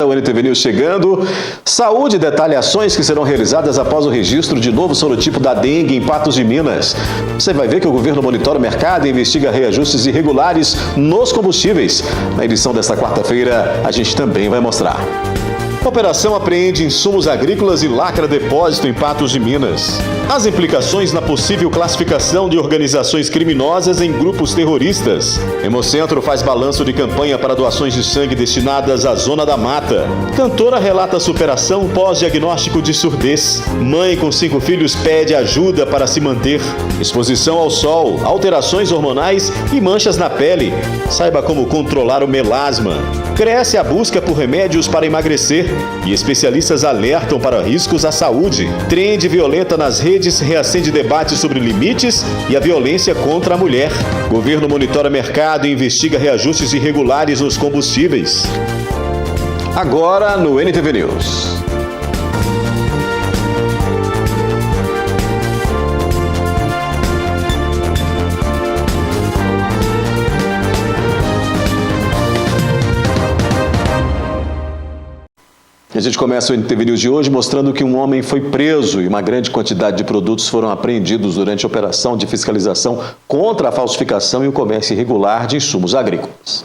O NTV News chegando. Saúde detalha ações que serão realizadas após o registro de novo sorotipo da dengue em Patos de Minas. Você vai ver que o governo monitora o mercado e investiga reajustes irregulares nos combustíveis. Na edição desta quarta-feira, a gente também vai mostrar. Operação apreende insumos agrícolas e lacra depósito em Patos de Minas. As implicações na possível classificação de organizações criminosas em grupos terroristas. Hemocentro faz balanço de campanha para doações de sangue destinadas à Zona da Mata. Cantora relata superação pós-diagnóstico de surdez. Mãe com 5 filhos pede ajuda para se manter. Exposição ao sol, alterações hormonais e manchas na pele. Saiba como controlar o melasma. Cresce a busca por remédios para emagrecer e especialistas alertam para riscos à saúde. Trend violenta nas redes reacende debate sobre limites e a violência contra a mulher. Governo monitora mercado e investiga reajustes irregulares nos combustíveis. Agora no NTV News. A gente começa o NTV News de hoje mostrando que um homem foi preso e uma grande quantidade de produtos foram apreendidos durante a operação de fiscalização contra a falsificação e o comércio irregular de insumos agrícolas.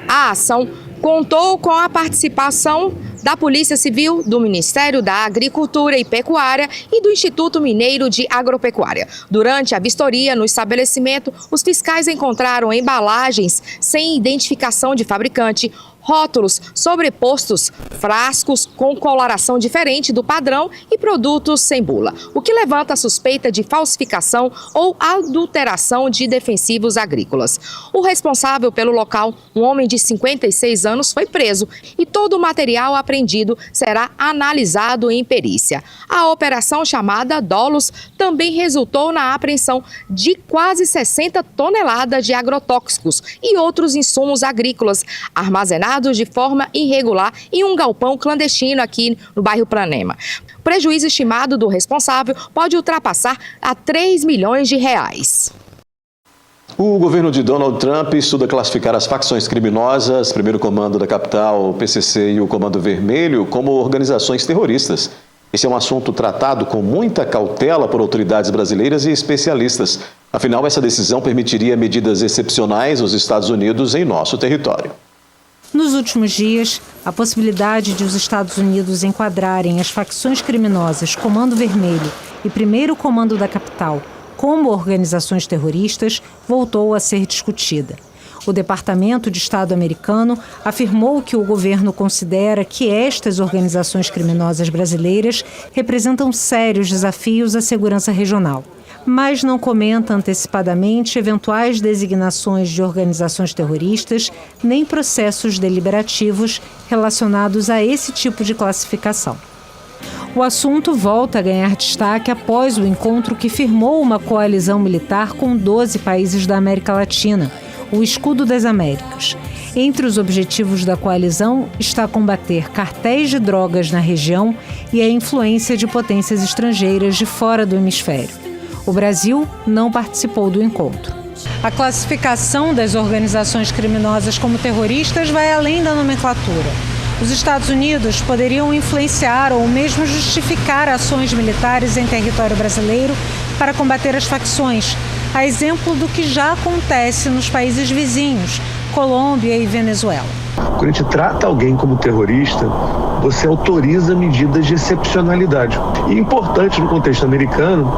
A ação contou com a participação da Polícia Civil, do Ministério da Agricultura e Pecuária e do Instituto Mineiro de Agropecuária. Durante a vistoria no estabelecimento, os fiscais encontraram embalagens sem identificação de fabricante, rótulos sobrepostos, frascos com coloração diferente do padrão e produtos sem bula, o que levanta a suspeita de falsificação ou adulteração de defensivos agrícolas. O responsável pelo local, um homem de 56 anos, foi preso e todo o material apreendido será analisado em perícia. A operação chamada Dolos também resultou na apreensão de quase 60 toneladas de agrotóxicos e outros insumos agrícolas armazenados de forma irregular em um galpão clandestino aqui no bairro Planema. O prejuízo estimado do responsável pode ultrapassar a 3 milhões de reais. O governo de Donald Trump estuda classificar as facções criminosas, primeiro comando da capital, o PCC e o Comando Vermelho, como organizações terroristas. Esse é um assunto tratado com muita cautela por autoridades brasileiras e especialistas. Afinal, essa decisão permitiria medidas excepcionais aos Estados Unidos em nosso território. Nos últimos dias, a possibilidade de os Estados Unidos enquadrarem as facções criminosas Comando Vermelho e Primeiro Comando da Capital como organizações terroristas voltou a ser discutida. O Departamento de Estado americano afirmou que o governo considera que estas organizações criminosas brasileiras representam sérios desafios à segurança regional, mas não comenta antecipadamente eventuais designações de organizações terroristas nem processos deliberativos relacionados a esse tipo de classificação. O assunto volta a ganhar destaque após o encontro que firmou uma coalizão militar com 12 países da América Latina, o Escudo das Américas. Entre os objetivos da coalizão está combater cartéis de drogas na região e a influência de potências estrangeiras de fora do hemisfério. O Brasil não participou do encontro. A classificação das organizações criminosas como terroristas vai além da nomenclatura. Os Estados Unidos poderiam influenciar ou mesmo justificar ações militares em território brasileiro para combater as facções, a exemplo do que já acontece nos países vizinhos, Colômbia e Venezuela. Quando a gente trata alguém como terrorista, você autoriza medidas de excepcionalidade. E importante no contexto americano,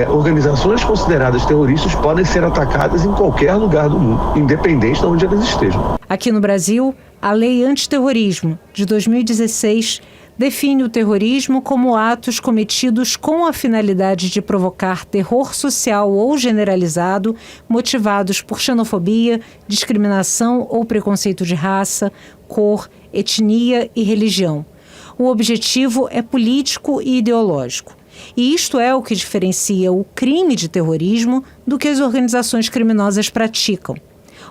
organizações consideradas terroristas podem ser atacadas em qualquer lugar do mundo, independente de onde elas estejam. Aqui no Brasil, a Lei Antiterrorismo, de 2016, define o terrorismo como atos cometidos com a finalidade de provocar terror social ou generalizado, motivados por xenofobia, discriminação ou preconceito de raça, cor, etnia e religião. O objetivo é político e ideológico. E isto é o que diferencia o crime de terrorismo do que as organizações criminosas praticam.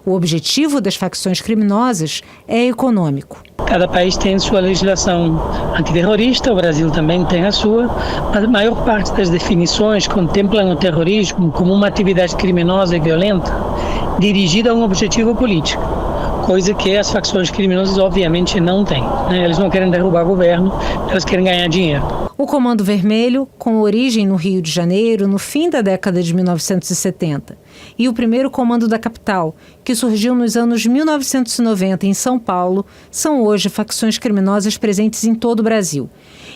O objetivo das facções criminosas é econômico. Cada país tem sua legislação antiterrorista, o Brasil também tem a sua, mas a maior parte das definições contemplam o terrorismo como uma atividade criminosa e violenta dirigida a um objetivo político, coisa que as facções criminosas obviamente não têm, né? Eles não querem derrubar o governo, eles querem ganhar dinheiro. O Comando Vermelho, com origem no Rio de Janeiro no fim da década de 1970, e o primeiro Comando da Capital, que surgiu nos anos 1990 em São Paulo, são hoje facções criminosas presentes em todo o Brasil.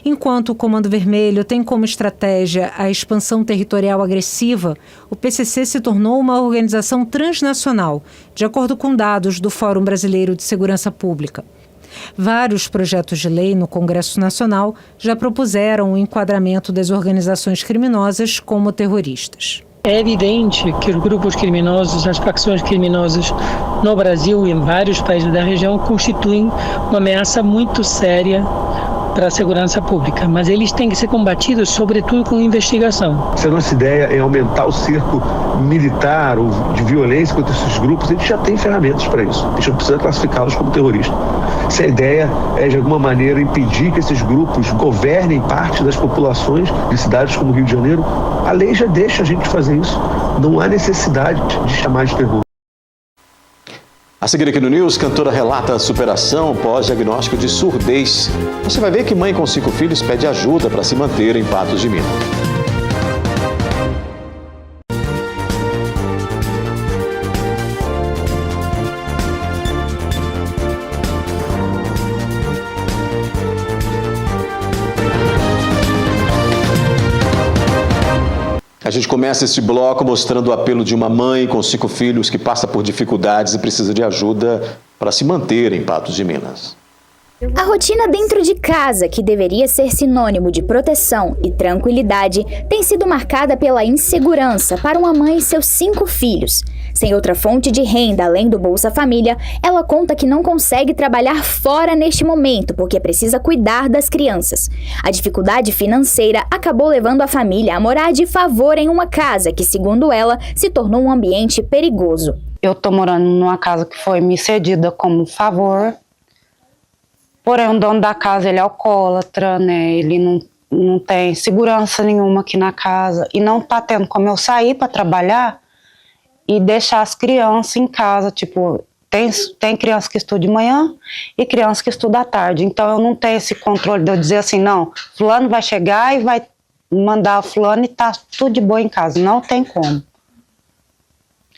Enquanto o Comando Vermelho tem como estratégia a expansão territorial agressiva, o PCC se tornou uma organização transnacional, de acordo com dados do Fórum Brasileiro de Segurança Pública. Vários projetos de lei no Congresso Nacional já propuseram o enquadramento das organizações criminosas como terroristas. É evidente que os grupos criminosos, as facções criminosas no Brasil e em vários países da região constituem uma ameaça muito séria para a segurança pública, mas eles têm que ser combatidos sobretudo com investigação. Se a nossa ideia é aumentar o cerco militar ou de violência contra esses grupos, a gente já tem ferramentas para isso. A gente não precisa classificá-los como terroristas. Se a ideia é, de alguma maneira, impedir que esses grupos governem parte das populações de cidades como o Rio de Janeiro, a lei já deixa a gente fazer isso. Não há necessidade de chamar de terror. A seguir aqui no News, cantora relata a superação pós-diagnóstico de surdez. Você vai ver que mãe com 5 filhos pede ajuda para se manter em Patos de Minas. A gente começa esse bloco mostrando o apelo de uma mãe com 5 filhos que passa por dificuldades e precisa de ajuda para se manter em Patos de Minas. A rotina dentro de casa, que deveria ser sinônimo de proteção e tranquilidade, tem sido marcada pela insegurança para uma mãe e seus 5 filhos. Sem outra fonte de renda além do Bolsa Família, ela conta que não consegue trabalhar fora neste momento porque precisa cuidar das crianças. A dificuldade financeira acabou levando a família a morar de favor em uma casa que, segundo ela, se tornou um ambiente perigoso. Eu estou morando numa casa que foi me cedida como favor. Porém, o dono da casa, ele é alcoólatra, né? Ele não tem segurança nenhuma aqui na casa. E não tá tendo como eu sair para trabalhar e deixar as crianças em casa. Tipo, tem criança que estuda de manhã e criança que estuda à tarde. Então, eu não tenho esse controle de eu dizer assim, não, fulano vai chegar e vai mandar fulano e tá tudo de boa em casa. Não tem como.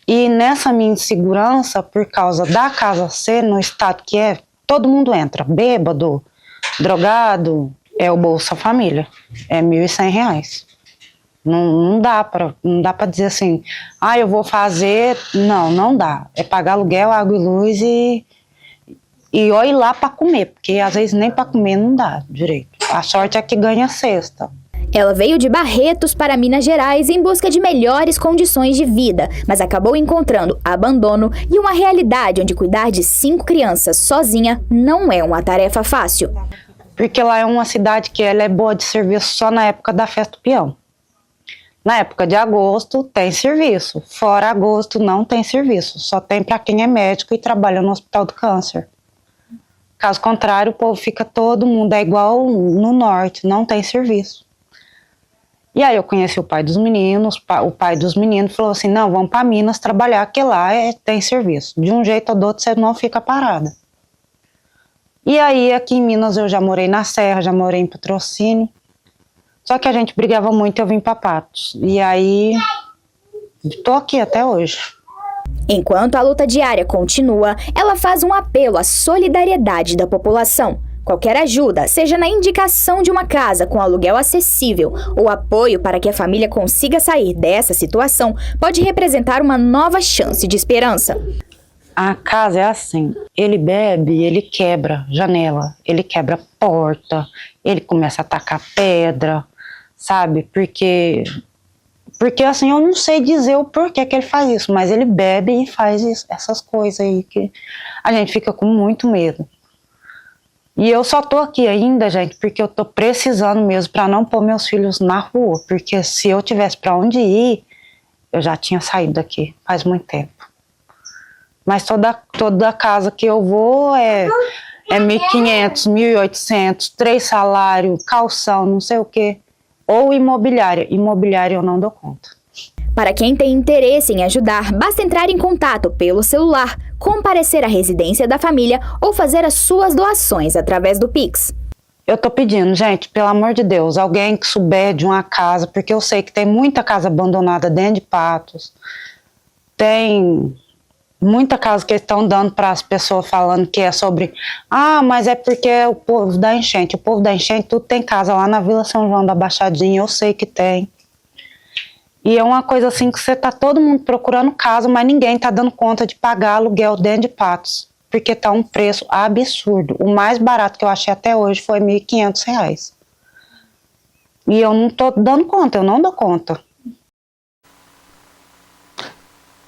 E nessa minha insegurança, por causa da casa ser no estado que é, todo mundo entra, bêbado, drogado, é o Bolsa Família, é R$1.100. Não dá para dizer assim, eu vou fazer, não dá. É pagar aluguel, água e luz e ir lá para comer, porque às vezes nem para comer não dá direito. A sorte é que ganha sexta. Ela veio de Barretos para Minas Gerais em busca de melhores condições de vida, mas acabou encontrando abandono e uma realidade onde cuidar de 5 crianças sozinha não é uma tarefa fácil. Porque lá é uma cidade que ela é boa de serviço só na época da festa do peão. Na época de agosto tem serviço, fora agosto não tem serviço, só tem para quem é médico e trabalha no Hospital do Câncer. Caso contrário, o povo fica todo mundo, é igual no norte, não tem serviço. E aí eu conheci o pai dos meninos, o pai dos meninos falou assim, não, vamos para Minas trabalhar, que lá tem serviço. De um jeito ou do outro você não fica parada. E aí aqui em Minas eu já morei na Serra, já morei em Patrocínio. Só que a gente brigava muito e eu vim para Patos. E aí estou aqui até hoje. Enquanto a luta diária continua, ela faz um apelo à solidariedade da população. Qualquer ajuda, seja na indicação de uma casa com aluguel acessível ou apoio para que a família consiga sair dessa situação, pode representar uma nova chance de esperança. A casa é assim, ele bebe, ele quebra janela, ele quebra porta, ele começa a tacar pedra, sabe? Porque assim, eu não sei dizer o porquê que ele faz isso, mas ele bebe e faz essas coisas aí que a gente fica com muito medo. E eu só tô aqui ainda, gente, porque eu tô precisando mesmo para não pôr meus filhos na rua, porque se eu tivesse para onde ir, eu já tinha saído daqui faz muito tempo. Mas toda casa que eu vou é 1.500, 1.800, 3 salários, calção, não sei o quê. Ou imobiliária. Imobiliária eu não dou conta. Para quem tem interesse em ajudar, basta entrar em contato pelo celular, comparecer à residência da família ou fazer as suas doações através do Pix. Eu tô pedindo, gente, pelo amor de Deus, alguém que souber de uma casa, porque eu sei que tem muita casa abandonada dentro de Patos, tem muita casa que estão dando para as pessoas falando que é sobre, mas é porque é o povo da enchente. O povo da enchente, tudo tem casa lá na Vila São João da Baixadinha, eu sei que tem. E é uma coisa assim que você tá todo mundo procurando casa, mas ninguém tá dando conta de pagar aluguel dentro de Patos, porque tá um preço absurdo. O mais barato que eu achei até hoje foi R$ 1.500. E eu não tô dando conta, eu não dou conta.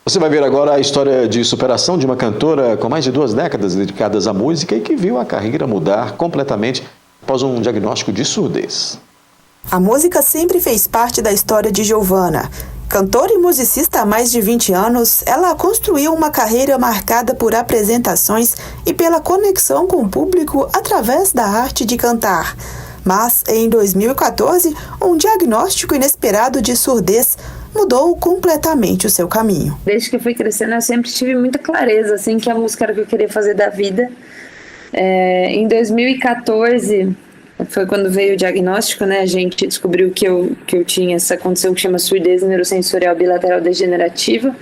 Você vai ver agora a história de superação de uma cantora com mais de 2 décadas dedicadas à música e que viu a carreira mudar completamente após um diagnóstico de surdez. A música sempre fez parte da história de Giovana. Cantora e musicista há mais de 20 anos, ela construiu uma carreira marcada por apresentações e pela conexão com o público através da arte de cantar. Mas, em 2014, um diagnóstico inesperado de surdez mudou completamente o seu caminho. Desde que eu fui crescendo, eu sempre tive muita clareza, assim, que a música era o que eu queria fazer da vida. Em 2014, foi quando veio o diagnóstico, né? A gente descobriu que eu tinha essa condição que chama surdez neurosensorial bilateral degenerativa.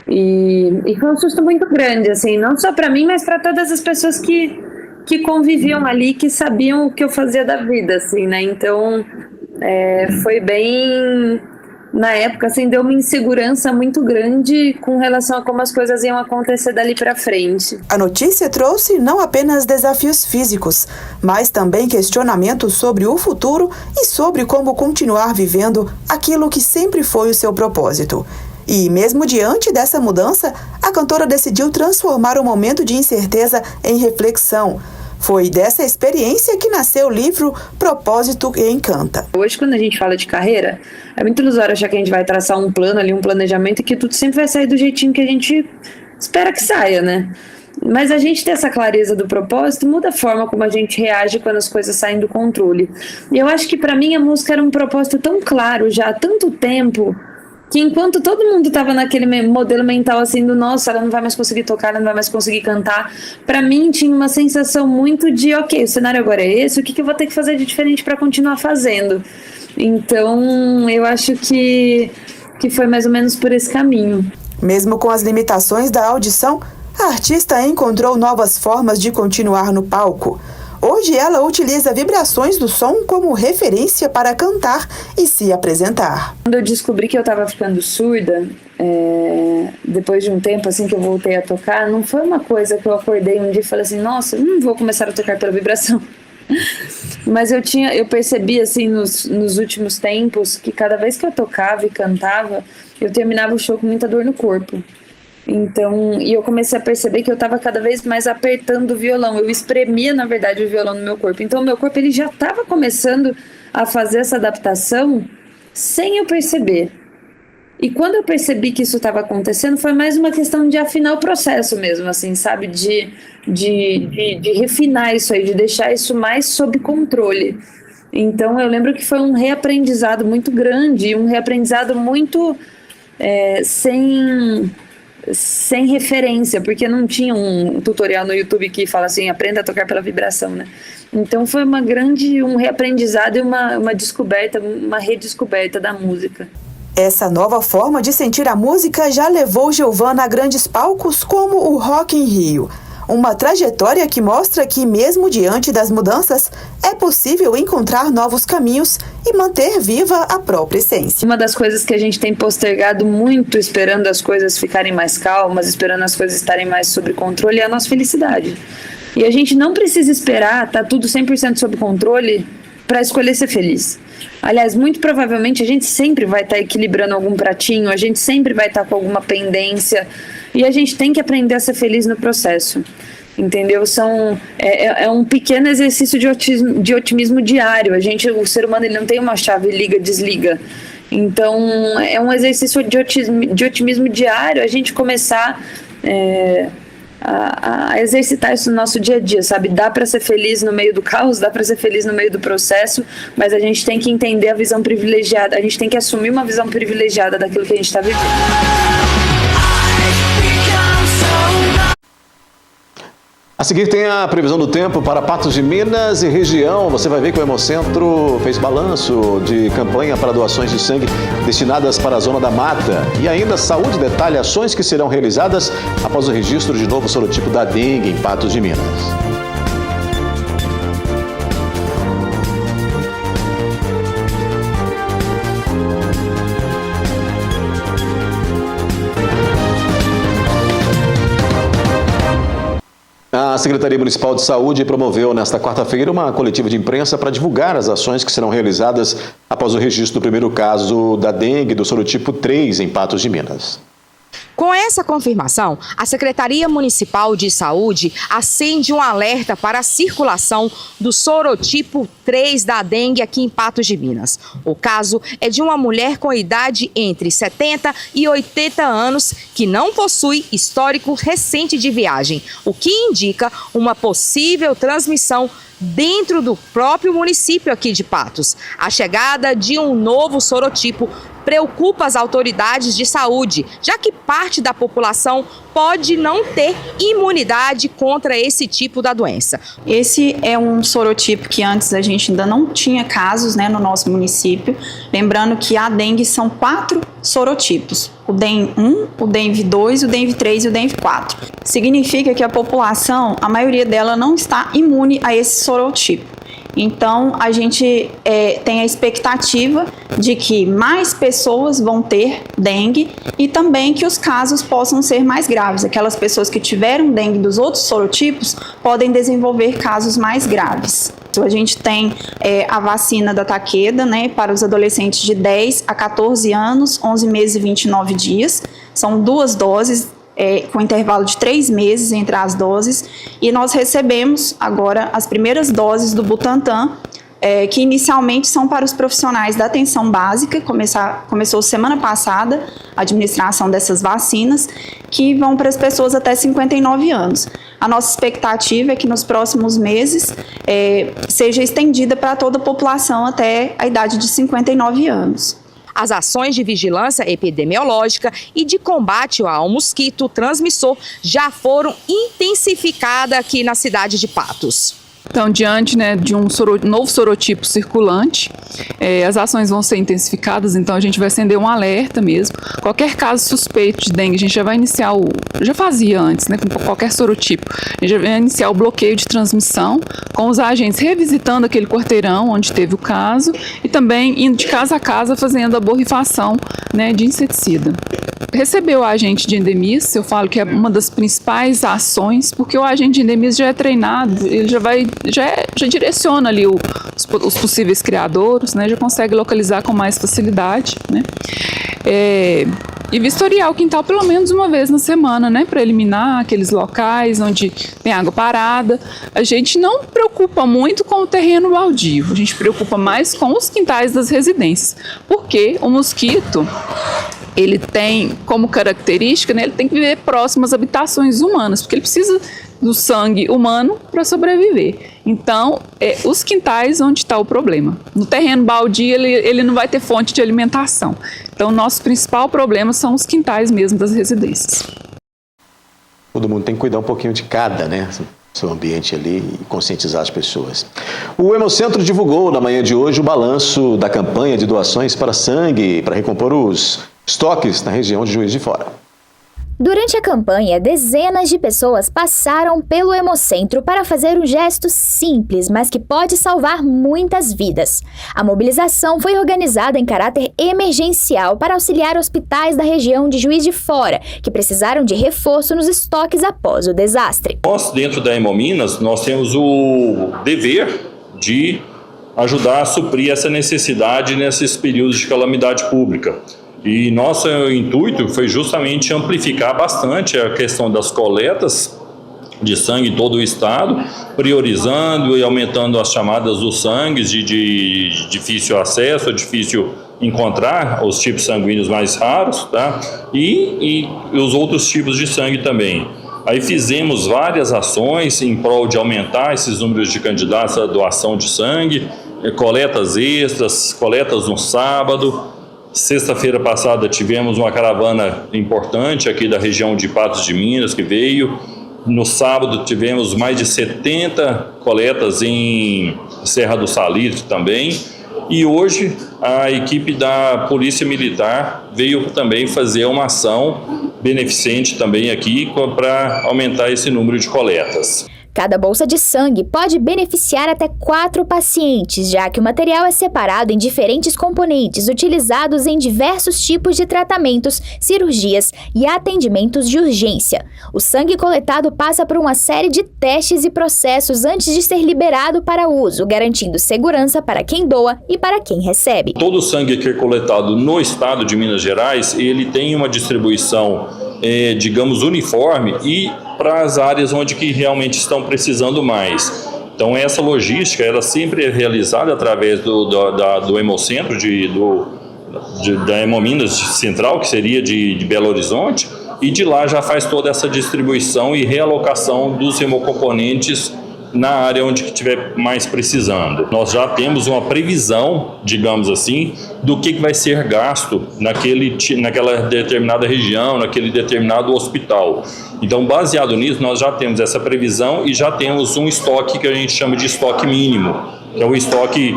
E foi um susto muito grande, assim, não só para mim, mas para todas as pessoas que conviviam ali, que sabiam o que eu fazia da vida, assim, né? Então, foi bem... Na época, assim, deu uma insegurança muito grande com relação a como as coisas iam acontecer dali para frente. A notícia trouxe não apenas desafios físicos, mas também questionamentos sobre o futuro e sobre como continuar vivendo aquilo que sempre foi o seu propósito. E mesmo diante dessa mudança, a cantora decidiu transformar o momento de incerteza em reflexão. Foi dessa experiência que nasceu o livro Propósito e Encanta. Hoje, quando a gente fala de carreira, é muito ilusório achar que a gente vai traçar um plano ali, um planejamento, e que tudo sempre vai sair do jeitinho que a gente espera que saia, né? Mas a gente ter essa clareza do propósito muda a forma como a gente reage quando as coisas saem do controle. E eu acho que para mim a música era um propósito tão claro já há tanto tempo, que enquanto todo mundo estava naquele modelo mental assim do nossa, ela não vai mais conseguir tocar, ela não vai mais conseguir cantar, para mim tinha uma sensação muito de ok, o cenário agora é esse, o que eu vou ter que fazer de diferente para continuar fazendo? Então eu acho que foi mais ou menos por esse caminho. Mesmo com as limitações da audição, a artista encontrou novas formas de continuar no palco. Hoje ela utiliza vibrações do som como referência para cantar e se apresentar. Quando eu descobri que eu estava ficando surda, depois de um tempo assim que eu voltei a tocar, não foi uma coisa que eu acordei um dia e falei assim, nossa, não vou começar a tocar pela vibração. Mas eu percebi assim nos últimos tempos que cada vez que eu tocava e cantava, eu terminava o show com muita dor no corpo. Então, e eu comecei a perceber que eu estava cada vez mais apertando o violão. Eu espremia, na verdade, o violão no meu corpo. Então, o meu corpo ele já estava começando a fazer essa adaptação sem eu perceber. E quando eu percebi que isso estava acontecendo, foi mais uma questão de afinar o processo mesmo, assim, sabe? De refinar isso aí, de deixar isso mais sob controle. Então, eu lembro que foi um reaprendizado muito grande, um reaprendizado muito sem referência, porque não tinha um tutorial no YouTube que fala assim, aprenda a tocar pela vibração, né? Então foi um reaprendizado e uma descoberta, uma redescoberta da música. Essa nova forma de sentir a música já levou Giovana a grandes palcos como o Rock in Rio. Uma trajetória que mostra que, mesmo diante das mudanças, é possível encontrar novos caminhos e manter viva a própria essência. Uma das coisas que a gente tem postergado muito, esperando as coisas ficarem mais calmas, esperando as coisas estarem mais sob controle, é a nossa felicidade. E a gente não precisa esperar estar tudo 100% sob controle para escolher ser feliz. Aliás, muito provavelmente a gente sempre vai estar equilibrando algum pratinho, a gente sempre vai estar com alguma pendência, e a gente tem que aprender a ser feliz no processo, entendeu? É um pequeno exercício de otimismo diário. O ser humano ele não tem uma chave liga, desliga. Então, é um exercício de otimismo diário, a gente começar a exercitar isso no nosso dia a dia, sabe? Dá para ser feliz no meio do caos, dá para ser feliz no meio do processo, mas a gente tem que entender a visão privilegiada, a gente tem que assumir uma visão privilegiada daquilo que a gente está vivendo. A seguir tem a previsão do tempo para Patos de Minas e região. Você vai ver que o Hemocentro fez balanço de campanha para doações de sangue destinadas para a Zona da Mata. E ainda Saúde detalha ações que serão realizadas após o registro de novo sorotipo da dengue em Patos de Minas. A Secretaria Municipal de Saúde promoveu nesta quarta-feira uma coletiva de imprensa para divulgar as ações que serão realizadas após o registro do primeiro caso da dengue do sorotipo 3 em Patos de Minas. Com essa confirmação, a Secretaria Municipal de Saúde acende um alerta para a circulação do sorotipo 3 da dengue aqui em Patos de Minas. O caso é de uma mulher com idade entre 70 e 80 anos que não possui histórico recente de viagem, o que indica uma possível transmissão dentro do próprio município aqui de Patos. A chegada de um novo sorotipo preocupa as autoridades de saúde, já que parte da população pode não ter imunidade contra esse tipo da doença. Esse é um sorotipo que antes a gente ainda não tinha casos, no nosso município. Lembrando que a dengue são 4 sorotipos: o DEN1, o DENV2, o DENV3 e o DENV4. Significa que a população, a maioria dela não está imune a esse sorotipo. Então, a gente tem a expectativa de que mais pessoas vão ter dengue e também que os casos possam ser mais graves. Aquelas pessoas que tiveram dengue dos outros sorotipos podem desenvolver casos mais graves. A gente tem a vacina da Takeda, para os adolescentes de 10 a 14 anos, 11 meses e 29 dias. São 2 doses, com intervalo de 3 meses entre as doses, e nós recebemos agora as primeiras doses do Butantan, que inicialmente são para os profissionais da atenção básica. Começou semana passada a administração dessas vacinas, que vão para as pessoas até 59 anos. A nossa expectativa é que nos próximos meses seja estendida para toda a população até a idade de 59 anos. As ações de vigilância epidemiológica e de combate ao mosquito transmissor já foram intensificadas aqui na cidade de Patos. Então, diante de um novo sorotipo circulante, as ações vão ser intensificadas, então a gente vai acender um alerta mesmo. Qualquer caso suspeito de dengue, a gente já vai iniciar já fazia antes, com qualquer sorotipo, a gente já vai iniciar o bloqueio de transmissão, com os agentes revisitando aquele quarteirão onde teve o caso e também indo de casa a casa fazendo a borrifação de inseticida. Receber o agente de endemias, eu falo que é uma das principais ações, porque o agente de endemias já é treinado, ele já direciona ali os possíveis criadouros, já consegue localizar com mais facilidade, e vistoriar o quintal pelo menos uma vez na semana, para eliminar aqueles locais onde tem água parada. A gente não preocupa muito com o terreno baldio, a gente preocupa mais com os quintais das residências, porque o mosquito, ele tem como característica, ele tem que viver próximo às habitações humanas, porque ele precisa do sangue humano para sobreviver. Então, os quintais onde está o problema. No terreno baldio, ele não vai ter fonte de alimentação. Então, nosso principal problema são os quintais mesmo das residências. Todo mundo tem que cuidar um pouquinho de cada, seu ambiente ali e conscientizar as pessoas. O Hemocentro divulgou na manhã de hoje o balanço da campanha de doações para sangue para recompor os estoques na região de Juiz de Fora. Durante a campanha, dezenas de pessoas passaram pelo Hemocentro para fazer um gesto simples, mas que pode salvar muitas vidas. A mobilização foi organizada em caráter emergencial para auxiliar hospitais da região de Juiz de Fora, que precisaram de reforço nos estoques após o desastre. Nós, dentro da Hemominas, nós temos o dever de ajudar a suprir essa necessidade nesses períodos de calamidade pública. E nosso intuito foi justamente amplificar bastante a questão das coletas de sangue em todo o estado, priorizando e aumentando as chamadas dos sangues de difícil acesso, difícil encontrar os tipos sanguíneos mais raros, e os outros tipos de sangue também. Aí fizemos várias ações em prol de aumentar esses números de candidatos à doação de sangue, coletas extras, coletas no sábado. Sexta-feira passada tivemos uma caravana importante aqui da região de Patos de Minas que veio. No sábado tivemos mais de 70 coletas em Serra do Salitre também. E hoje a equipe da Polícia Militar veio também fazer uma ação beneficente também aqui para aumentar esse número de coletas. Cada bolsa de sangue pode beneficiar até 4 pacientes, já que o material é separado em diferentes componentes utilizados em diversos tipos de tratamentos, cirurgias e atendimentos de urgência. O sangue coletado passa por uma série de testes e processos antes de ser liberado para uso, garantindo segurança para quem doa e para quem recebe. Todo o sangue que é coletado no estado de Minas Gerais, ele tem uma distribuição, digamos, uniforme e para as áreas onde que realmente estão precisando mais. Então essa logística, ela sempre é realizada através do Hemocentro, da Hemominas Central, que seria de Belo Horizonte, e de lá já faz toda essa distribuição e realocação dos hemocomponentes na área onde que estiver mais precisando. Nós já temos uma previsão, digamos assim, do que vai ser gasto naquela determinada região, naquele determinado hospital. Então, baseado nisso, nós já temos essa previsão e já temos um estoque que a gente chama de estoque mínimo, que é o estoque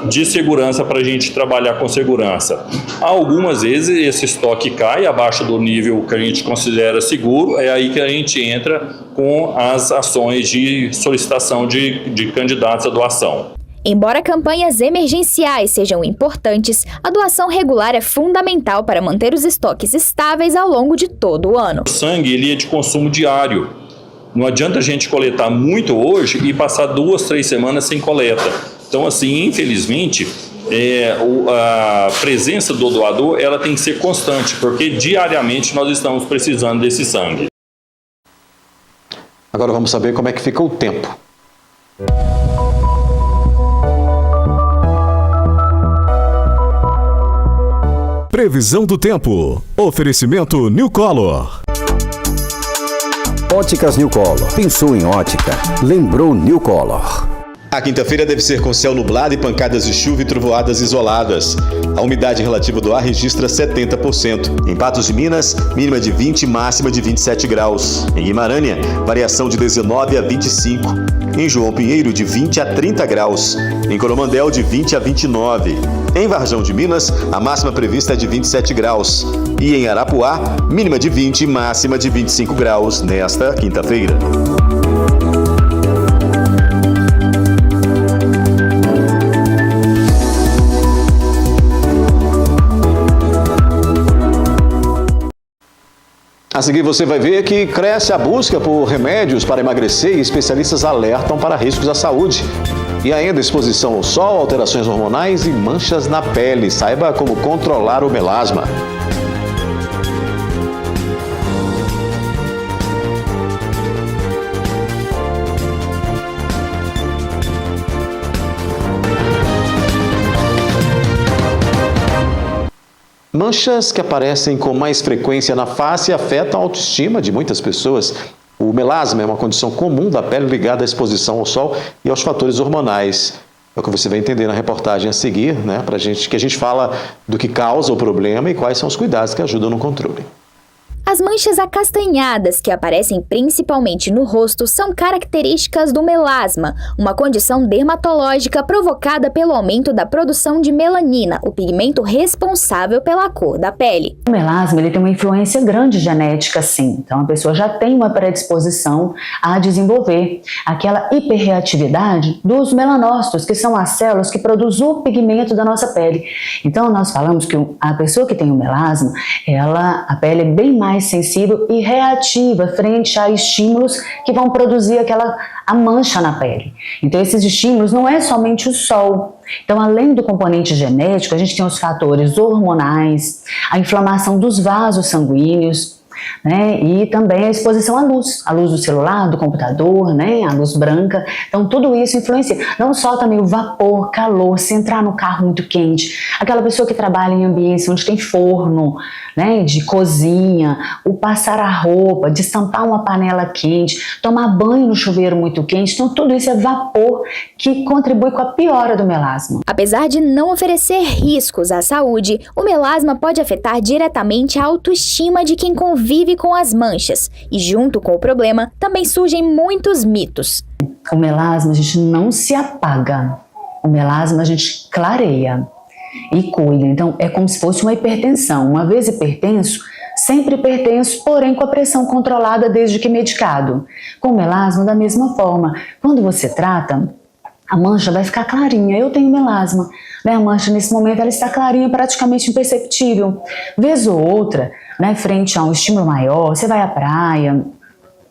de segurança para a gente trabalhar com segurança. Algumas vezes esse estoque cai abaixo do nível que a gente considera seguro, é aí que a gente entra com as ações de solicitação de candidatos à doação. Embora campanhas emergenciais sejam importantes, a doação regular é fundamental para manter os estoques estáveis ao longo de todo o ano. O sangue ele é de consumo diário. Não adianta a gente coletar muito hoje e passar 2, 3 semanas sem coleta. Então, assim, infelizmente, a presença do doador ela tem que ser constante, porque diariamente nós estamos precisando desse sangue. Agora vamos saber como é que fica o tempo. Previsão do tempo. Oferecimento New Color. Óticas New Color. Pensou em ótica? Lembrou New Color. A quinta-feira deve ser com céu nublado e pancadas de chuva e trovoadas isoladas. A umidade relativa do ar registra 70%. Em Patos de Minas, mínima de 20 e máxima de 27 graus. Em Guimarães, variação de 19 a 25. Em João Pinheiro, de 20 a 30 graus. Em Coromandel, de 20 a 29. Em Varjão de Minas, a máxima prevista é de 27 graus. E em Arapuá, mínima de 20 e máxima de 25 graus nesta quinta-feira. A seguir você vai ver que cresce a busca por remédios para emagrecer e especialistas alertam para riscos à saúde. E ainda exposição ao sol, alterações hormonais e manchas na pele. Saiba como controlar o melasma. Manchas que aparecem com mais frequência na face afetam a autoestima de muitas pessoas. O melasma é uma condição comum da pele ligada à exposição ao sol e aos fatores hormonais. É o que você vai entender na reportagem a seguir, né? Que a gente fala do que causa o problema e quais são os cuidados que ajudam no controle. As manchas acastanhadas, que aparecem principalmente no rosto, são características do melasma, uma condição dermatológica provocada pelo aumento da produção de melanina, o pigmento responsável pela cor da pele. O melasma ele tem uma influência grande genética, sim. Então, a pessoa já tem uma predisposição a desenvolver aquela hiperreatividade dos melanócitos, que são as células que produzem o pigmento da nossa pele. Então, nós falamos que a pessoa que tem o melasma, a pele é bem mais sensível e reativa frente a estímulos que vão produzir a mancha na pele. Então, esses estímulos não é somente o sol. Então, além do componente genético, a gente tem os fatores hormonais, a inflamação dos vasos sanguíneos, né? E também a exposição à luz do celular, do computador, né? A luz branca. Então tudo isso influencia. Não só também o vapor, calor, se entrar no carro muito quente, aquela pessoa que trabalha em ambientes onde tem forno, né? De cozinha, o passar a roupa, destampar uma panela quente, tomar banho no chuveiro muito quente. Então tudo isso é vapor que contribui com a piora do melasma. Apesar de não oferecer riscos à saúde, o melasma pode afetar diretamente a autoestima de quem convive com as manchas. E junto com o problema, também surgem muitos mitos. O melasma a gente não se apaga. O melasma a gente clareia e cuida. Então é como se fosse uma hipertensão. Uma vez hipertenso, sempre hipertenso, porém com a pressão controlada desde que medicado. Com o melasma, da mesma forma, quando você trata, a mancha vai ficar clarinha. Eu tenho melasma, né? A mancha nesse momento ela está clarinha, praticamente imperceptível. Vez ou outra, né, frente a um estímulo maior, você vai à praia,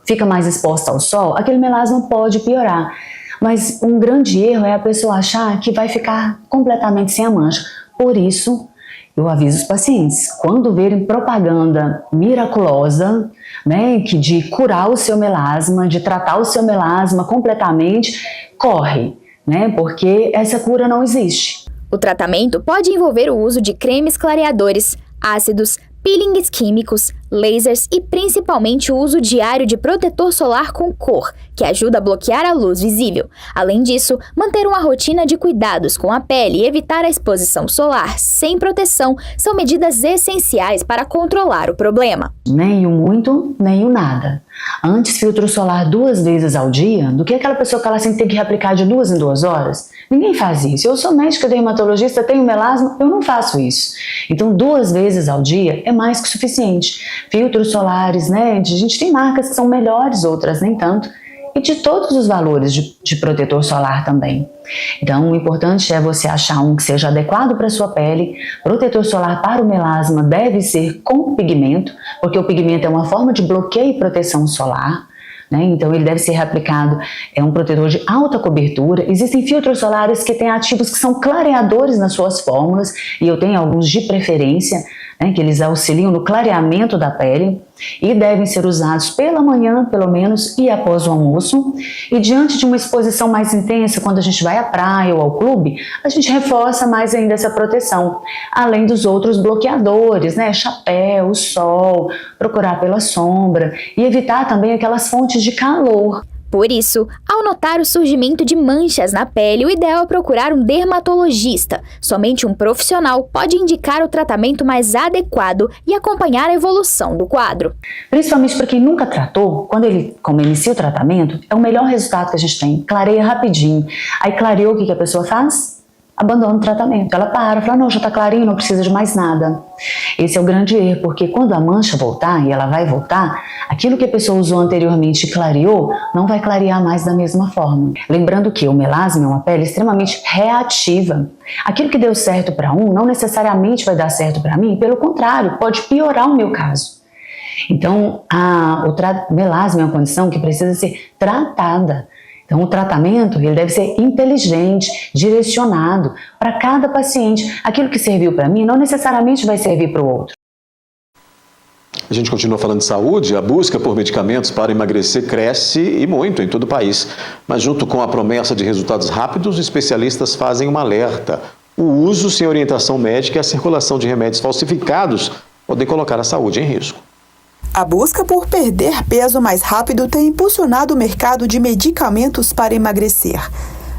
fica mais exposta ao sol, aquele melasma pode piorar. Mas um grande erro é a pessoa achar que vai ficar completamente sem a mancha. Por isso, eu aviso os pacientes, quando verem propaganda miraculosa, né, que de curar o seu melasma, de tratar o seu melasma completamente, corre, né, porque essa cura não existe. O tratamento pode envolver o uso de cremes clareadores, ácidos, peelings químicos, lasers e principalmente o uso diário de protetor solar com cor, que ajuda a bloquear a luz visível. Além disso, manter uma rotina de cuidados com a pele e evitar a exposição solar sem proteção são medidas essenciais para controlar o problema. Nem o muito, nem o nada. Antes filtro solar 2 vezes ao dia do que aquela pessoa que ela sempre tem que reaplicar de 2 em 2 horas. Ninguém faz isso. Eu sou médica dermatologista, tenho melasma, eu não faço isso. Então 2 vezes ao dia é mais que suficiente. Filtros solares, né? A gente tem marcas que são melhores, outras nem tanto. E de todos os valores de protetor solar também. Então, o importante é você achar um que seja adequado para a sua pele. Protetor solar para o melasma deve ser com pigmento, porque o pigmento é uma forma de bloqueio e proteção solar, né? Então, ele deve ser reaplicado, é um protetor de alta cobertura. Existem filtros solares que têm ativos que são clareadores nas suas fórmulas, e eu tenho alguns de preferência, né, que eles auxiliam no clareamento da pele e devem ser usados pela manhã, pelo menos, e após o almoço. E diante de uma exposição mais intensa, quando a gente vai à praia ou ao clube, a gente reforça mais ainda essa proteção, além dos outros bloqueadores, né, chapéu, sol, procurar pela sombra e evitar também aquelas fontes de calor. Por isso, ao notar o surgimento de manchas na pele, o ideal é procurar um dermatologista. Somente um profissional pode indicar o tratamento mais adequado e acompanhar a evolução do quadro. Principalmente para quem nunca tratou, quando ele inicia o tratamento, é o melhor resultado que a gente tem. Clareia rapidinho. Aí clareou, o que a pessoa faz? Abandona o tratamento. Ela fala, não, já está clarinho, não precisa de mais nada. Esse é o grande erro, porque quando a mancha voltar, e ela vai voltar, aquilo que a pessoa usou anteriormente e clareou, não vai clarear mais da mesma forma. Lembrando que o melasma é uma pele extremamente reativa. Aquilo que deu certo para um, não necessariamente vai dar certo para mim, pelo contrário, pode piorar o meu caso. Então, o melasma é uma condição que precisa ser tratada. Então, o tratamento ele deve ser inteligente, direcionado para cada paciente. Aquilo que serviu para mim não necessariamente vai servir para o outro. A gente continua falando de saúde. A busca por medicamentos para emagrecer cresce e muito em todo o país. Mas junto com a promessa de resultados rápidos, especialistas fazem um alerta. O uso sem orientação médica e a circulação de remédios falsificados podem colocar a saúde em risco. A busca por perder peso mais rápido tem impulsionado o mercado de medicamentos para emagrecer.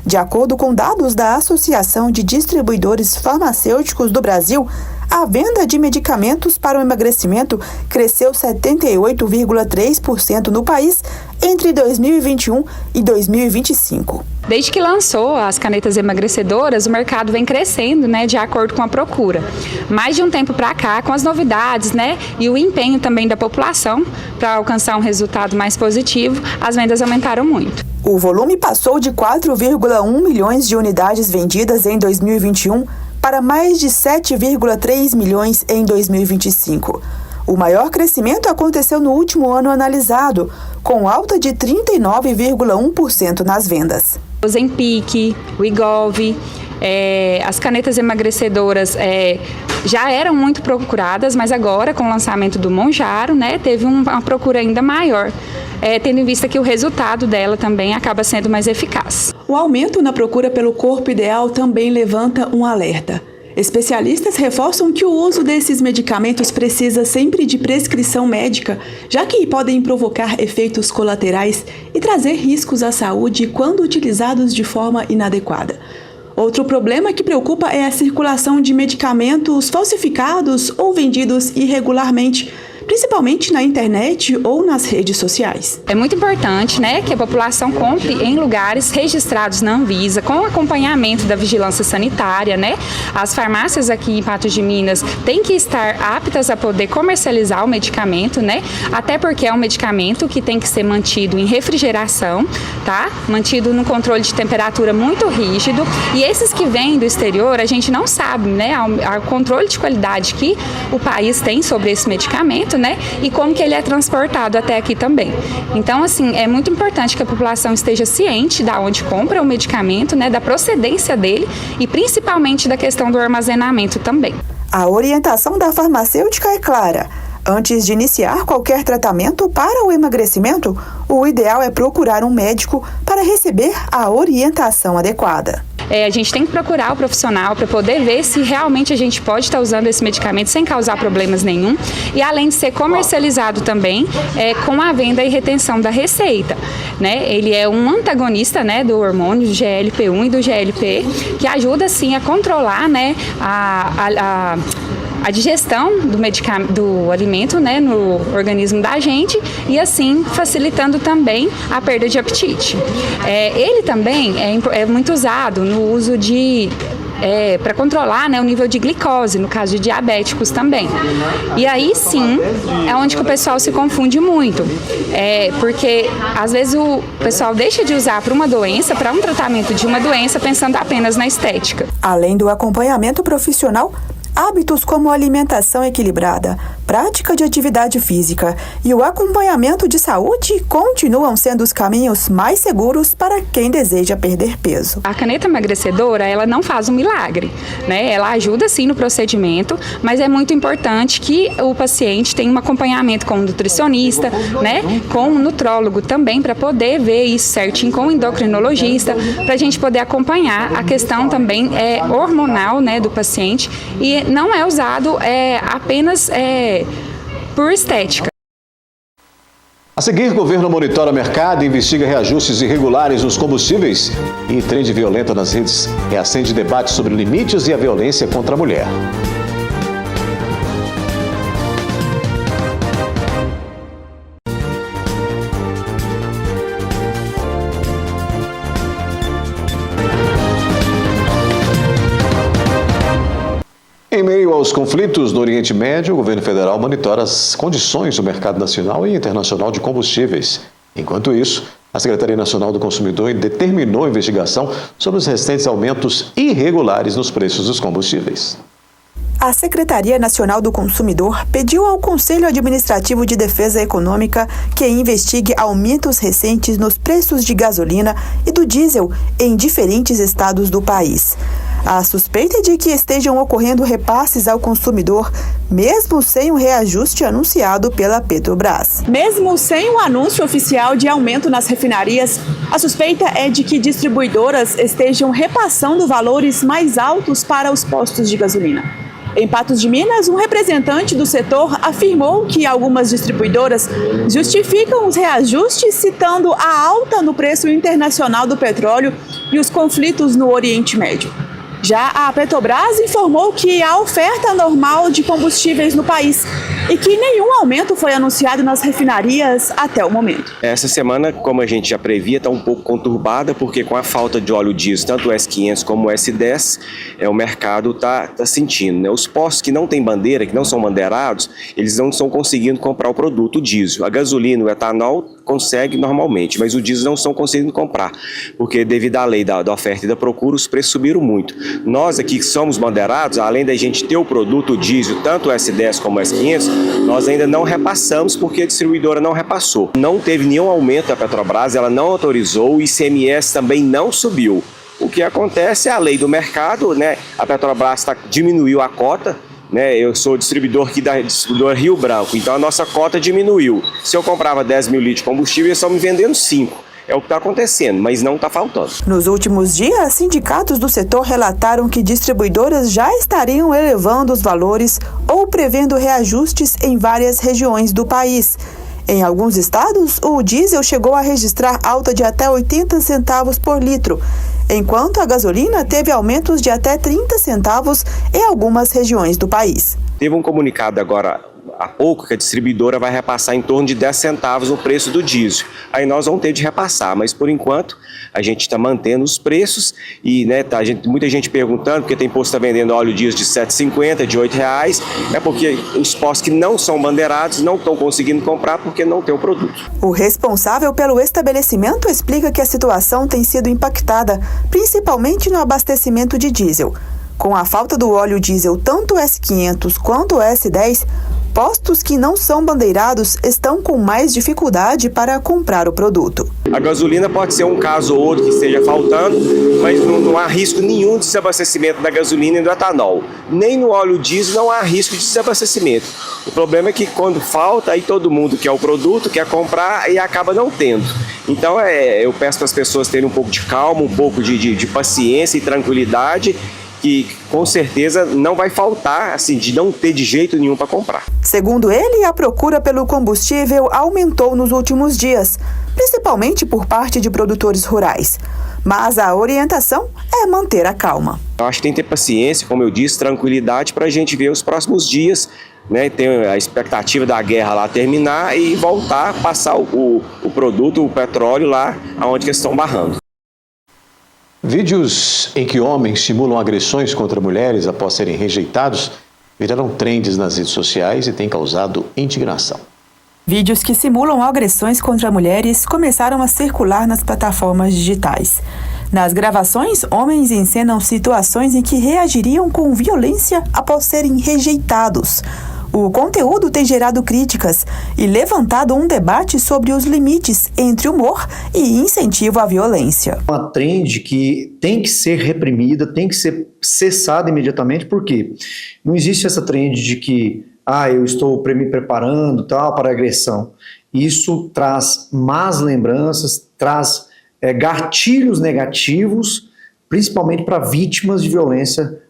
De acordo com dados da Associação de Distribuidores Farmacêuticos do Brasil, a venda de medicamentos para o emagrecimento cresceu 78,3% no país entre 2021 e 2025. Desde que lançou as canetas emagrecedoras, o mercado vem crescendo, de acordo com a procura. Mais de um tempo para cá, com as novidades, e o empenho também da população para alcançar um resultado mais positivo, as vendas aumentaram muito. O volume passou de 4,1 milhões de unidades vendidas em 2021 para mais de 7,3 milhões em 2025. O maior crescimento aconteceu no último ano analisado, com alta de 39,1% nas vendas. O Ozempic, o Wegovy, As canetas emagrecedoras já eram muito procuradas, mas agora, com o lançamento do Mounjaro, né, teve uma procura ainda maior, tendo em vista que o resultado dela também acaba sendo mais eficaz. O aumento na procura pelo corpo ideal também levanta um alerta. Especialistas reforçam que o uso desses medicamentos precisa sempre de prescrição médica, já que podem provocar efeitos colaterais e trazer riscos à saúde quando utilizados de forma inadequada. Outro problema que preocupa é a circulação de medicamentos falsificados ou vendidos irregularmente, principalmente na internet ou nas redes sociais. É muito importante, né, que a população compre em lugares registrados na Anvisa, com acompanhamento da vigilância sanitária, né? As farmácias aqui em Patos de Minas têm que estar aptas a poder comercializar o medicamento, né? Até porque é um medicamento que tem que ser mantido em refrigeração, tá? Mantido num controle de temperatura muito rígido. E esses que vêm do exterior, a gente não sabe, né, o controle de qualidade que o país tem sobre esse medicamento, né? E como que ele é transportado até aqui também. Então, assim, é muito importante que a população esteja ciente da onde compra o medicamento, né? Da procedência dele e principalmente da questão do armazenamento também. A orientação da farmacêutica é clara. Antes de iniciar qualquer tratamento para o emagrecimento, o ideal é procurar um médico para receber a orientação adequada. A gente tem que procurar o profissional para poder ver se realmente a gente pode estar usando esse medicamento sem causar problemas nenhum e além de ser comercializado também com a venda e retenção da receita, né? Ele é um antagonista, né, do hormônio do GLP-1 e do GLP, que ajuda sim a controlar, né, a digestão do alimento, né, no organismo da gente e assim facilitando também a perda de apetite. Ele também é muito usado no uso de para controlar, né, o nível de glicose, no caso de diabéticos também. E aí sim é onde que o pessoal se confunde muito, porque às vezes o pessoal deixa de usar para uma doença, para um tratamento de uma doença, pensando apenas na estética. Além do acompanhamento profissional, hábitos como alimentação equilibrada, prática de atividade física e o acompanhamento de saúde continuam sendo os caminhos mais seguros para quem deseja perder peso. A caneta emagrecedora, ela não faz um milagre, né? Ela ajuda sim no procedimento, mas é muito importante que o paciente tenha um acompanhamento com um nutricionista, né? Com um nutrólogo também, para poder ver isso certinho, com um endocrinologista, para a gente poder acompanhar a questão também hormonal, né, do paciente, e não é usado apenas por estética. A seguir, o governo monitora o mercado e investiga reajustes irregulares nos combustíveis e trend violenta nas redes reacende debate sobre limites e a violência contra a mulher. Em meio aos conflitos no Oriente Médio, o governo federal monitora as condições do mercado nacional e internacional de combustíveis. Enquanto isso, a Secretaria Nacional do Consumidor determinou a investigação sobre os restantes aumentos irregulares nos preços dos combustíveis. A Secretaria Nacional do Consumidor pediu ao Conselho Administrativo de Defesa Econômica que investigue aumentos recentes nos preços de gasolina e do diesel em diferentes estados do país. A suspeita é de que estejam ocorrendo repasses ao consumidor, mesmo sem o reajuste anunciado pela Petrobras. Mesmo sem o anúncio oficial de aumento nas refinarias, a suspeita é de que distribuidoras estejam repassando valores mais altos para os postos de gasolina. Em Patos de Minas, um representante do setor afirmou que algumas distribuidoras justificam os reajustes citando a alta no preço internacional do petróleo e os conflitos no Oriente Médio. Já a Petrobras informou que há oferta normal de combustíveis no país e que nenhum aumento foi anunciado nas refinarias até o momento. Essa semana, como a gente já previa, está um pouco conturbada, porque com a falta de óleo diesel, tanto o S500 como o S10, o mercado está sentindo, né? Os postos que não têm bandeira, que não são bandeirados, eles não estão conseguindo comprar o produto diesel. A gasolina, o etanol, consegue normalmente, mas o diesel não estão conseguindo comprar, porque devido à lei da oferta e da procura, os preços subiram muito. Nós aqui que somos bandeirados, além da gente ter o produto diesel, tanto o S10 como o S500, nós ainda não repassamos porque a distribuidora não repassou. Não teve nenhum aumento da Petrobras, ela não autorizou, o ICMS também não subiu. O que acontece é a lei do mercado, né? A Petrobras diminuiu a cota, né? Eu sou distribuidor aqui da distribuidora Rio Branco, então a nossa cota diminuiu. Se eu comprava 10 mil litros de combustível, eles estão me vendendo 5. É o que está acontecendo, mas não está faltando. Nos últimos dias, sindicatos do setor relataram que distribuidoras já estariam elevando os valores ou prevendo reajustes em várias regiões do país. Em alguns estados, o diesel chegou a registrar alta de até 80 centavos por litro, enquanto a gasolina teve aumentos de até 30 centavos em algumas regiões do país. Teve um comunicado agora há pouco que a distribuidora vai repassar em torno de 10 centavos o preço do diesel. Aí nós vamos ter de repassar, mas por enquanto a gente está mantendo os preços e, né, muita gente perguntando, porque tem posto que está vendendo óleo diesel de R$ 7,50, de R$ 8,00, é porque os postos que não são bandeirados não estão conseguindo comprar porque não tem o produto. O responsável pelo estabelecimento explica que a situação tem sido impactada, principalmente no abastecimento de diesel. Com a falta do óleo diesel, tanto o S500 quanto o S10, postos que não são bandeirados estão com mais dificuldade para comprar o produto. A gasolina pode ser um caso ou outro que esteja faltando, mas não há risco nenhum de desabastecimento da gasolina e do etanol. Nem no óleo diesel não há risco de desabastecimento. O problema é que quando falta, aí todo mundo quer o produto, quer comprar e acaba não tendo. Então eu peço para as pessoas terem um pouco de calma, um pouco de paciência e tranquilidade, que com certeza não vai faltar, assim, de não ter de jeito nenhum para comprar. Segundo ele, a procura pelo combustível aumentou nos últimos dias, principalmente por parte de produtores rurais. Mas a orientação é manter a calma. Eu acho que tem que ter paciência, como eu disse, tranquilidade para a gente ver os próximos dias, né? Tem a expectativa da guerra lá terminar e voltar a passar o produto, o petróleo lá onde eles estão barrando. Vídeos em que homens simulam agressões contra mulheres após serem rejeitados viraram trends nas redes sociais e têm causado indignação. Vídeos que simulam agressões contra mulheres começaram a circular nas plataformas digitais. Nas gravações, homens encenam situações em que reagiriam com violência após serem rejeitados. O conteúdo tem gerado críticas e levantado um debate sobre os limites entre humor e incentivo à violência. Uma trend que tem que ser reprimida, tem que ser cessada imediatamente, porque não existe essa trend de que eu estou me preparando para agressão. Isso traz más lembranças, traz gatilhos negativos, principalmente para vítimas de violência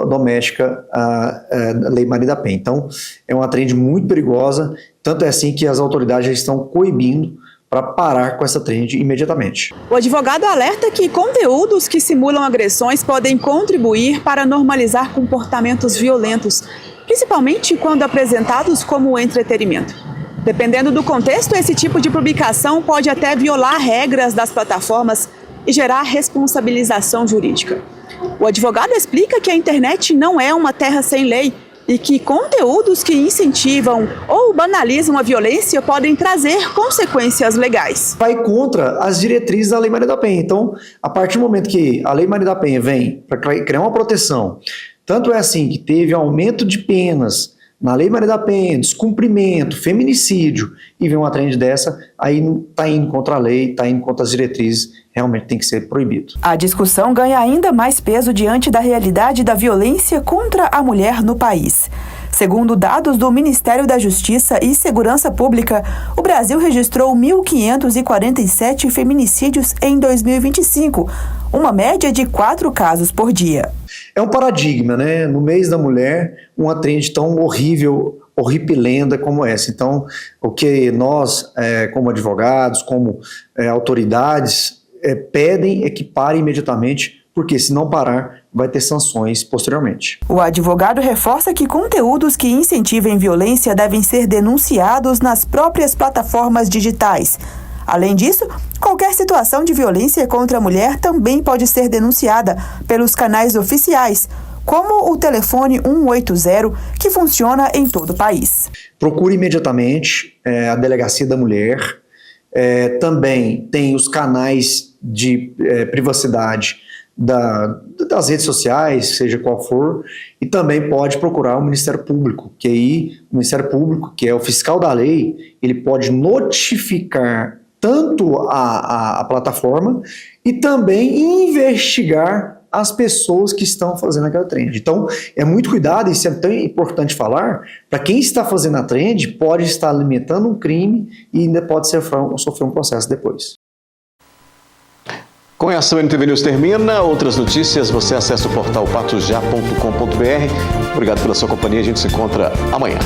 doméstica, a Lei Maria da Penha. Então, é uma trend muito perigosa, tanto é assim que as autoridades já estão coibindo para parar com essa trend imediatamente. O advogado alerta que conteúdos que simulam agressões podem contribuir para normalizar comportamentos violentos, principalmente quando apresentados como entretenimento. Dependendo do contexto, esse tipo de publicação pode até violar regras das plataformas e gerar responsabilização jurídica. O advogado explica que a internet não é uma terra sem lei e que conteúdos que incentivam ou banalizam a violência podem trazer consequências legais. Vai contra as diretrizes da Lei Maria da Penha. Então, a partir do momento que a Lei Maria da Penha vem para criar uma proteção, tanto é assim que teve aumento de penas na Lei Maria da Penha, descumprimento, feminicídio, e vem uma trend dessa, aí está indo contra a lei, está indo contra as diretrizes, realmente tem que ser proibido. A discussão ganha ainda mais peso diante da realidade da violência contra a mulher no país. Segundo dados do Ministério da Justiça e Segurança Pública, o Brasil registrou 1.547 feminicídios em 2025, uma média de 4 casos por dia. É um paradigma, né? No mês da mulher, uma trend tão horrível, horripilenda como essa. Então, o que nós, como advogados, como autoridades, pedem é que pare imediatamente, porque se não parar, vai ter sanções posteriormente. O advogado reforça que conteúdos que incentivem violência devem ser denunciados nas próprias plataformas digitais. Além disso, qualquer situação de violência contra a mulher também pode ser denunciada pelos canais oficiais, como o telefone 180, que funciona em todo o país. Procure imediatamente a Delegacia da Mulher. Também tem os canais de privacidade das redes sociais, seja qual for, e também pode procurar o Ministério Público, que aí o Ministério Público, que é o fiscal da lei, ele pode notificar tanto a plataforma e também investigar as pessoas que estão fazendo aquela trend. Então, é muito cuidado, isso é tão importante falar, para quem está fazendo a trend, pode estar alimentando um crime e ainda pode sofrer um processo depois. Com essa, o NTV News termina. Outras notícias, você acessa o portal patosja.com.br. Obrigado pela sua companhia, a gente se encontra amanhã.